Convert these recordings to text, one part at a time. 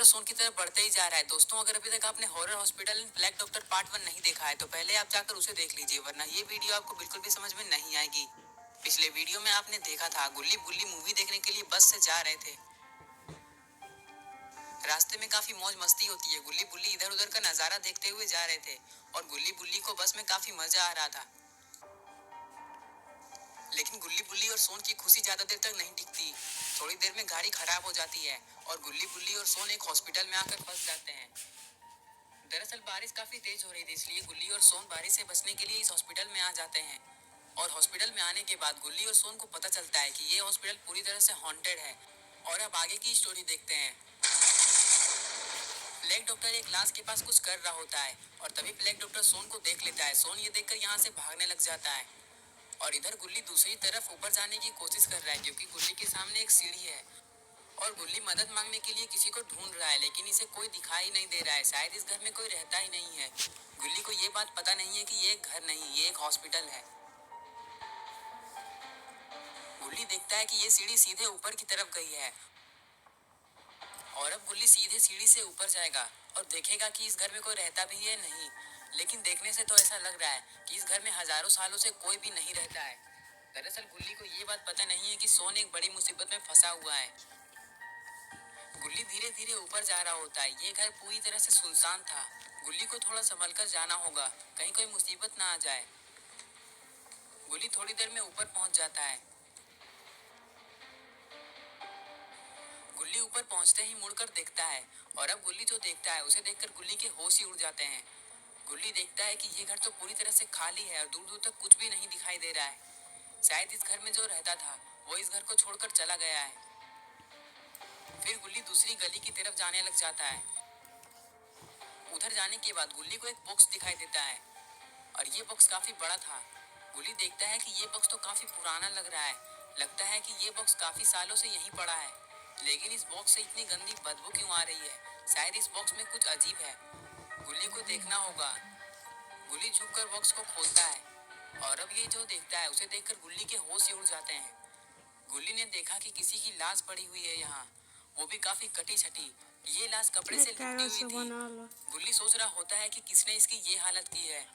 सोन की तरफ बढ़ते ही जा रहा है। दोस्तों, अगर अभी तक आपने horror hospital black doctor part 1 नहीं देखा है तो पहले आप जाकर उसे देख लीजिए, वरना ये वीडियो आपको बिल्कुल भी समझ में नहीं आएगी। पिछले वीडियो में आपने देखा था गुल्ली बुल्ली मूवी देखने के लिए बस से जा रहे थे। रास्ते में काफी मौज मस्ती होती है। गुल्ली बुल्ली इधर उधर का नजारा देखते हुए जा रहे थे और गुल्ली बुल्ली को बस में काफी मजा आ रहा था। लेकिन गुल्ली बुल्ली और सोन की खुशी ज्यादा देर तक नहीं टिकती। थोड़ी देर में गाड़ी खराब हो जाती है और गुल्ली बुल्ली और सोन एक हॉस्पिटल में आकर फंस जाते हैं। दरअसल बारिश काफी तेज हो रही थी, इसलिए गुल्ली और सोन बारिश से बचने के लिए इस हॉस्पिटल में आ जाते हैं। और हॉस्पिटल में आने के बाद गुल्ली और सोन को पता चलता है कि ये हॉस्पिटल पूरी तरह से हॉन्टेड है। और अब आगे की स्टोरी देखते हैं। ब्लैक डॉक्टर एक लाश के पास कुछ कर रहा होता है और तभी ब्लैक डॉक्टर सोन को देख लेता है। सोन ये देखकर यहाँ से भागने लग जाता है और इधर गुल्ली दूसरी तरफ ऊपर जाने की कोशिश कर रहा है, क्योंकि गुल्ली के सामने एक सीढ़ी है और गुल्ली मदद मांगने के लिए किसी को ढूंढ रहा है, लेकिन इसे कोई दिखाई नहीं दे रहा है। शायद इस घर में कोई रहता ही नहीं है। गुल्ली को ये बात पता नहीं है कि ये एक घर नहीं, ये एक हॉस्पिटल है। गुल्ली देखता है कि ये सीढ़ी सीधे ऊपर की तरफ गई है और अब गुल्ली सीधे सीढ़ी से ऊपर जाएगा और देखेगा कि इस घर में कोई रहता भी है नहीं। लेकिन देखने से तो ऐसा लग रहा है कि इस घर में हजारों सालों से कोई भी नहीं रहता है। दरअसल गुल्ली को ये बात पता नहीं है कि सोन एक बड़ी मुसीबत में फंसा हुआ है। गुल्ली धीरे धीरे ऊपर जा रहा होता है। ये घर पूरी तरह से सुनसान था। गुल्ली को थोड़ा संभल कर जाना होगा, कहीं कोई मुसीबत ना आ जाए। गुल्ली थोड़ी देर में ऊपर पहुंच जाता है। गुल्ली ऊपर पहुंचते ही मुड़कर देखता है और अब गुल्ली जो देखता है उसे देखकर गुल्ली के होश ही उड़ जाते हैं। गुल्ली देखता है कि ये घर तो पूरी तरह से खाली है और दूर दूर तक कुछ भी नहीं दिखाई दे रहा है। शायद इस घर में जो रहता था वो इस घर को छोड़कर चला गया है। फिर गुल्ली दूसरी गली की तरफ जाने लग जाता है। उधर जाने के बाद गुल्ली को एक बॉक्स दिखाई देता है और ये बॉक्स काफी बड़ा था। गुल्ली देखता है कि ये बॉक्स तो काफी पुराना लग रहा है। लगता है कि ये बॉक्स काफी सालों से यहीं पड़ा है, लेकिन इस बॉक्स से इतनी गंदी बदबू क्यों आ रही है? शायद इस बॉक्स में कुछ अजीब है। गुल्ली को देखना होगा। गुल्ली झुककर बॉक्स को खोलता है और अब ये जो देखता है उसे देखकर गुल्ली के होश ही उड़ जाते हैं। गुल्ली ने देखा कि किसी की लाश पड़ी हुई है यहाँ, वो भी काफी कटी छटी। ये लाश कपड़े से लिपटी हुई थी। गुल्ली सोच रहा होता है कि किसने इसकी ये हालत की है।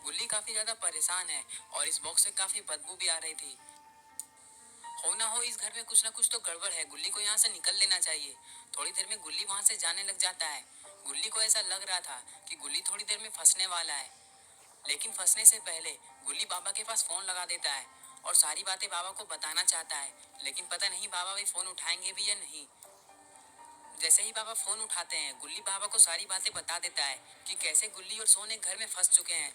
गुल्ली काफी ज्यादा परेशान है और इस बॉक्स से काफी बदबू भी आ रही थी। हो ना हो इस घर में कुछ ना कुछ तो गड़बड़ है। गुल्ली को यहाँ से निकल लेना चाहिए। थोड़ी देर में गुल्ली वहाँ से जाने लग जाता है। गुल्ली को ऐसा लग रहा था कि गुल्ली थोड़ी देर में फंसने वाला है, लेकिन फंसने से पहले गुल्ली बाबा के पास फोन लगा देता है और सारी बातें बाबा को बताना चाहता है, लेकिन पता नहीं बाबा भी फोन उठाएंगे भी या नहीं। जैसे ही बाबा फोन उठाते हैं गुल्ली बाबा को सारी बातें बता देता है कि कैसे गुल्ली और सोन एक घर में फंस चुके हैं।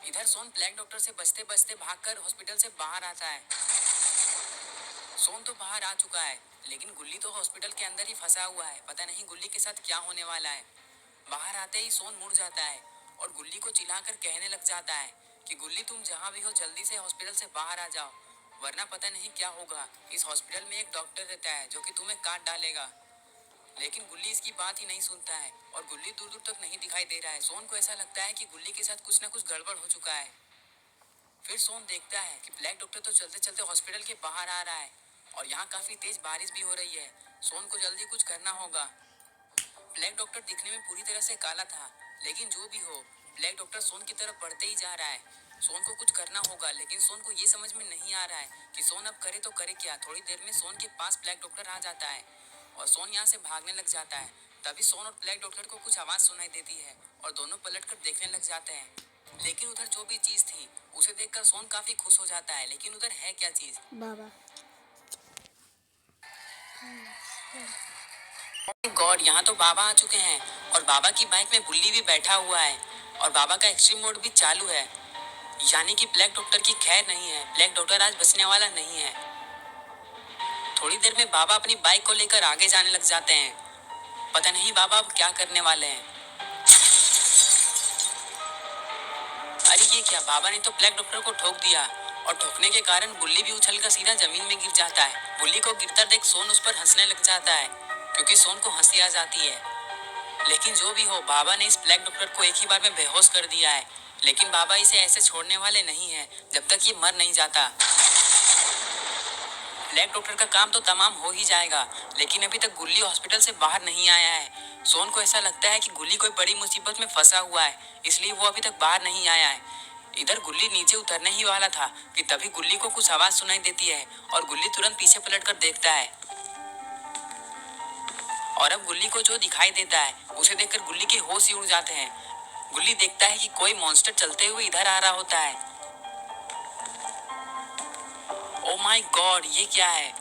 इधर सोन ब्लैक डॉक्टर से बचते बचते भागकर हॉस्पिटल से बाहर आता है। सोन तो बाहर आ चुका है, लेकिन गुल्ली तो हॉस्पिटल के अंदर ही फंसा हुआ है। पता नहीं गुल्ली के साथ क्या होने वाला है। बाहर आते ही सोन मुड़ जाता है और गुल्ली को चिल्लाकर कहने लग जाता है कि गुल्ली तुम जहाँ भी हो जल्दी से हॉस्पिटल से बाहर आ जाओ, वरना पता नहीं क्या होगा। इस हॉस्पिटल में एक डॉक्टर रहता है जो कि तुम्हें काट डालेगा। लेकिन गुल्ली इसकी बात ही नहीं सुनता है और गुल्ली दूर दूर तक नहीं दिखाई दे रहा है। सोन को ऐसा लगता है कि गुल्ली के साथ कुछ ना कुछ गड़बड़ हो चुका है। फिर सोन देखता है कि ब्लैक डॉक्टर तो चलते चलते हॉस्पिटल के बाहर आ रहा है और यहाँ काफी तेज बारिश भी हो रही है। सोन को जल्दी कुछ करना होगा। ब्लैक डॉक्टर दिखने में पूरी तरह से काला था, लेकिन जो भी हो ब्लैक डॉक्टर सोन की तरफ बढ़ते ही जा रहा है। सोन को कुछ करना होगा, लेकिन सोन को ये समझ में नहीं आ रहा है कि सोन अब करे तो करे क्या। थोड़ी देर में सोन के पास ब्लैक डॉक्टर आ जाता है और सोन यहाँ से भागने लग जाता है। तभी सोन और ब्लैक डॉक्टर को कुछ आवाज सुनाई देती है और दोनों पलटकर देखने लग जाते हैं। लेकिन उधर जो भी चीज थी उसे देखकर सोन काफी खुश हो जाता है, लेकिन उधर है क्या चीज? बाबा। गॉड, यहाँ तो बाबा आ चुके हैं और बाबा की बाइक में बुल्ली भी बैठा हुआ है और बाबा का एक्सट्रीम मोड भी चालू है। यानी कि ब्लैक डॉक्टर की खैर नहीं है। ब्लैक डॉक्टर आज बचने वाला नहीं है। थोड़ी देर में बाबा अपनी बाइक को लेकर आगे जाने लग जाते हैं। पता नहीं बाबा अब क्या करने वाले हैं। अरे ये क्या, बाबा ने तो ब्लैक डॉक्टर को ठोक दिया और ठोकने के कारण बुल्ली भी उछलकर सीधा जमीन में गिर जाता है। बुल्ली को गिरता देख सोन उस पर हंसने लग जाता है, क्योंकि सोन को हंसी आ जाती है। लेकिन जो भी हो बाबा ने इस ब्लैक डॉक्टर को एक ही बार में बेहोश कर दिया है, लेकिन बाबा इसे ऐसे छोड़ने वाले नहीं है जब तक ये मर नहीं जाता। ब्लैक डॉक्टर का काम तो तमाम हो ही जाएगा, लेकिन अभी तक गुल्ली हॉस्पिटल से बाहर नहीं आया है। सोन को ऐसा लगता है कि गुल्ली कोई बड़ी मुसीबत में फंसा हुआ है, इसलिए वो अभी तक बाहर नहीं आया है। इधर गुल्ली नीचे उतरने ही वाला था कि तभी गुल्ली को कुछ आवाज सुनाई देती है और गुल्ली तुरंत पीछे पलटकर देखता है। और अब गुल्ली को जो दिखाई देता है उसे देखकर गुल्ली के होश ही उड़ जाते हैं। गुल्ली देखता है कि कोई मॉन्स्टर चलते हुए इधर आ रहा होता है। ओ माय गॉड, ये क्या है?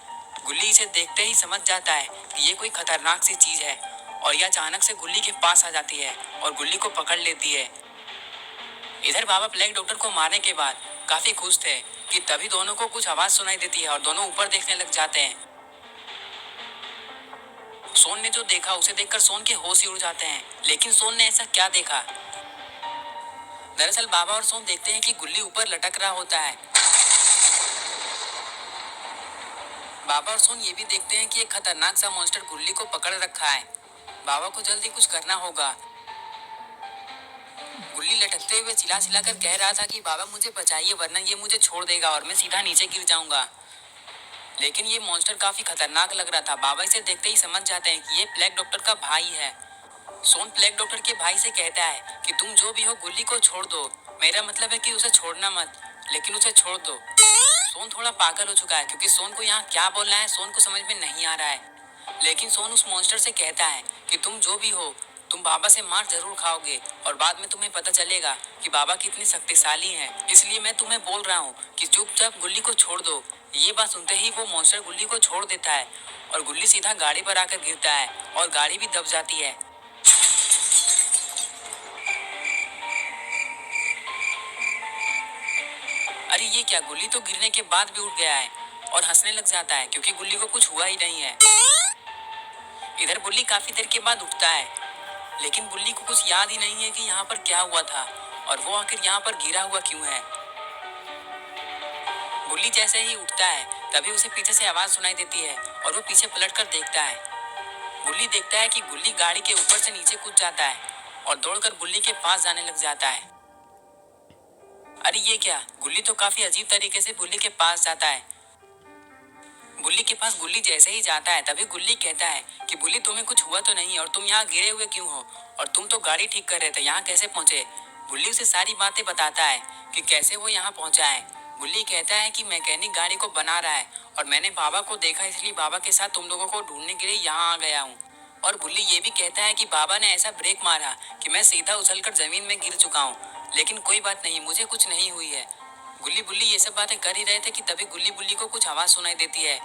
गुल्ली इसे देखते ही समझ जाता है कि ये कोई खतरनाक सी चीज है और यह अचानक से गुल्ली के पास आ जाती है और गुल्ली को पकड़ लेती है। इधर बाबा ब्लैक डॉक्टर को मारने के बाद काफी खुश थे कि तभी दोनों को कुछ आवाज सुनाई देती है और दोनों ऊपर देखने लग जाते हैं। सोन ने जो देखा उसे देखकर सोन के होश ही उड़ जाते हैं, लेकिन सोन ने ऐसा क्या देखा? दरअसल बाबा और सोन देखते हैं कि गुल्ली ऊपर लटक रहा होता है। बाबा और सोन ये भी देखते हैं कि एक खतरनाक सा मॉन्स्टर गुल्ली को पकड़ रखा है। बाबा को जल्दी कुछ करना होगा। गुल्ली लटकते हुए चिल्ला चिल्ला कर कह रहा था कि बाबा मुझे बचाइए, वरना ये मुझे छोड़ देगा और मैं सीधा नीचे गिर जाऊंगा। लेकिन ये मॉन्स्टर काफी खतरनाक लग रहा था। बाबा इसे देखते ही समझ जाते हैं कि ये ब्लैक डॉक्टर का भाई है। सोन ब्लैक डॉक्टर के भाई से कहता है कि तुम जो भी हो गुल्ली को छोड़ दो। मेरा मतलब है कि उसे छोड़ना मत, लेकिन उसे छोड़ दो। सोन थोड़ा पागल हो चुका है क्योंकि सोन को यहाँ क्या बोलना है सोन को समझ में नहीं आ रहा है। लेकिन सोन उस मॉन्स्टर से कहता है कि तुम जो भी हो, तुम बाबा से मार जरूर खाओगे और बाद में तुम्हें पता चलेगा कि बाबा कितनी शक्तिशाली हैं। इसलिए मैं तुम्हें बोल रहा हूँ कि चुपचाप गुल्ली को छोड़ दो। ये बात सुनते ही वो मॉन्स्टर गुल्ली को छोड़ देता है और गुल्ली सीधा गाड़ी पर आकर गिरता है और गाड़ी भी दब जाती है। अरे ये क्या, गुल्ली तो गिरने के बाद भी उठ गया है और हंसने लग जाता है क्योंकि गुल्ली को कुछ हुआ ही नहीं है। इधर गुल्ली काफी देर के बाद उठता है, लेकिन गुल्ली को कुछ याद ही नहीं है कि यहाँ पर क्या हुआ था और वो आखिर यहाँ पर गिरा हुआ क्यों है। गुल्ली जैसे ही उठता है तभी उसे पीछे से आवाज सुनाई देती है और वो पीछे पलटकर देखता है। गुल्ली देखता है कि गुल्ली गाड़ी के ऊपर से नीचे कूद जाता है और दौड़कर गुल्ली के पास जाने लग जाता है। अरे ये क्या, गुल्ली तो काफी अजीब तरीके से गुल्ली के पास जाता है। गुल्ली के पास गुल्ली जैसे ही जाता है तभी गुल्ली कहता है कि गुल्ली तुम्हें कुछ हुआ तो नहीं और तुम यहाँ गिरे हुए क्यों हो, और तुम तो गाड़ी ठीक कर रहे थे, यहाँ कैसे पहुंचे? गुल्ली उसे सारी बातें बताता है कि कैसे वो यहाँ पहुंचा है। गुल्ली कहता है कि मैकेनिक गाड़ी को बना रहा है और मैंने बाबा को देखा, इसलिए बाबा के साथ तुम लोगों को ढूंढने के लिए यहाँ आ गया हूँ। और गुल्ली ये भी कहता है कि बाबा ने ऐसा ब्रेक मारा कि मैं सीधा उछलकर जमीन में गिर चुका हूँ, लेकिन कोई बात नहीं, मुझे कुछ नहीं हुई है। गुल्ली बुल्ली ये सब बातें कर ही रहे थे कि तभी गुल्ली बुल्ली को कुछ आवाज सुनाई देती है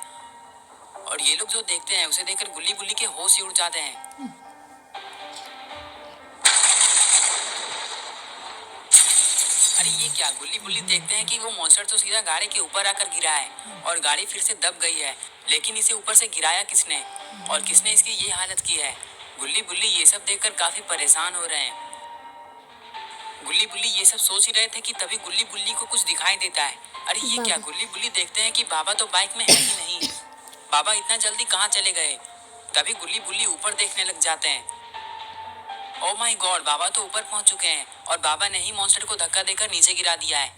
और ये लोग जो देखते हैं उसे देखकर गुल्ली बुल्ली के होश ही उड़ जाते हैं। अरे ये क्या, गुल्ली बुल्ली देखते हैं कि वो मॉन्स्टर तो सीधा गाड़ी के ऊपर आकर गिरा है और गाड़ी फिर से दब गई है, लेकिन इसे ऊपर से गिराया किसने और किसने इसकी ये हालत की है? गुल्ली बुल्ली ये सब देखकर काफी परेशान हो रहे हैं। गुल्ली बुल्ली ये सब सोच ही रहे थे कि तभी गुल्ली बुल्ली को कुछ दिखाई देता है। अरे ये क्या, गुल्ली बुल्ली देखते हैं कि बाबा तो बाइक में है ही नहीं। बाबा इतना जल्दी कहाँ चले गए? तभी गुल्ली बुल्ली ऊपर देखने लग जाते हैं। ओ माय गॉड, बाबा तो ऊपर पहुंच चुके हैं और बाबा ने ही मॉन्स्टर को धक्का देकर नीचे गिरा दिया है।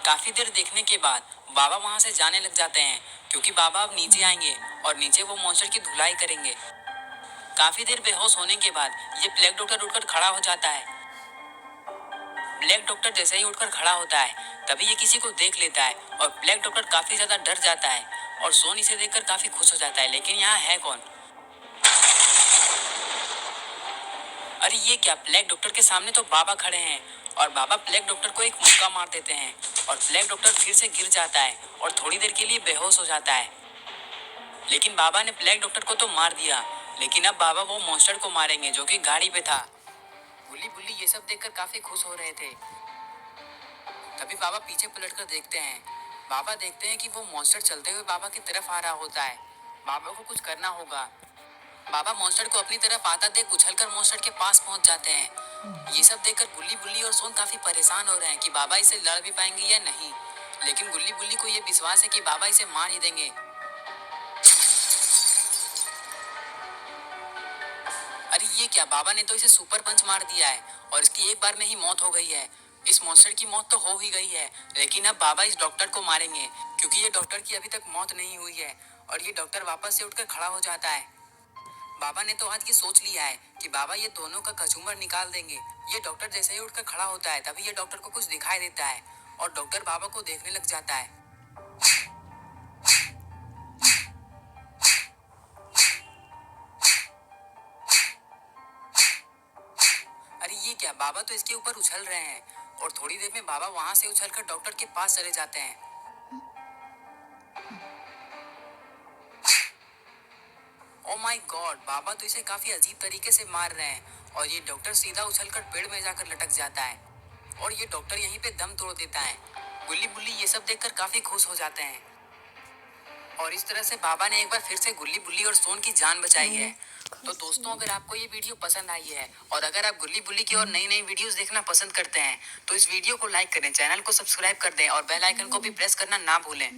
काफी देर देखने के बाद बाबा वहां से जाने लग जाते हैं क्योंकि बाबा अब नीचे आएंगे और नीचे वो मॉन्स्टर की धुलाई करेंगे। काफी देर बेहोश होने के बाद ये ब्लैक डॉक्टर उठकर खड़ा हो जाता है। ब्लैक डॉक्टर जैसे ही उठकर खड़ा होता है तभी ये किसी को देख लेता है और ब्लैक डॉक्टर काफी ज्यादा डर जाता है और सोन इसे देखकर काफी खुश हो जाता है। लेकिन यहाँ है कौन? अरे ये क्या, ब्लैक डॉक्टर के सामने तो बाबा खड़े हैं और बाबा ब्लैक डॉक्टर को एक मुक्का मार देते हैं और ब्लैक डॉक्टर फिर से गिर जाता है और थोड़ी देर के लिए बेहोश हो जाता है। लेकिन बाबा ने ब्लैक डॉक्टर को तो मार दिया, लेकिन अब बाबा वो मॉन्स्टर को मारेंगे जो कि गाड़ी पे था। गुल्ली बुल्ली ये सब देखकर काफी खुश हो रहे थे। तभी बाबा पीछे पलटकर देखते हैं। बाबा देखते हैं कि वो मॉन्स्टर चलते हुए बाबा की तरफ आ रहा होता है। बाबा को कुछ करना होगा। बाबा मॉन्स्टर को अपनी तरफ आता देख उछलकर मॉन्स्टर के पास पहुंच जाते हैं। ये सब देखकर गुल्ली बुल्ली और सोन काफी परेशान हो रहे हैं कि बाबा इसे लड़ भी पाएंगे या नहीं। लेकिन गुल्ली बुल्ली को ये विश्वास है कि बाबा इसे मार ही देंगे। अरे ये क्या, बाबा ने तो इसे सुपर पंच मार दिया है और इसकी एक बार में ही मौत हो गई है। इस मॉन्स्टर की मौत तो हो ही गई है, लेकिन अब बाबा इस डॉक्टर को मारेंगे क्योंकि ये डॉक्टर की अभी तक मौत नहीं हुई है। और ये डॉक्टर वापस से उठकर खड़ा हो जाता है। बाबा ने तो आज ये सोच लिया है कि बाबा ये दोनों का कचूमर निकाल देंगे। ये डॉक्टर जैसे ही उठकर खड़ा होता है तभी ये डॉक्टर को कुछ दिखाई देता है और डॉक्टर बाबा को देखने लग जाता है। अरे ये क्या, बाबा तो इसके ऊपर उछल रहे हैं और थोड़ी देर में बाबा वहां से उछलकर डॉक्टर के पास चले जाते हैं। ओ माय गॉड, बाबा तो इसे काफी अजीब तरीके से मार रहे हैं और ये डॉक्टर सीधा उछलकर पेड़ में जाकर लटक जाता है और ये डॉक्टर यहीं पे दम तोड़ देता है। गुल्ली बुल्ली ये सब देखकर काफी खुश हो जाते हैं और इस तरह से बाबा ने एक बार फिर से गुल्ली बुल्ली और सोन की जान बचाई है। तो दोस्तों, अगर आपको ये वीडियो पसंद आई है और अगर आप गुल्ली बुल्ली की और नई नई वीडियोस देखना पसंद करते हैं तो इस वीडियो को लाइक करें, चैनल को सब्सक्राइब कर दें और बेल आइकन को भी प्रेस करना ना भूलें।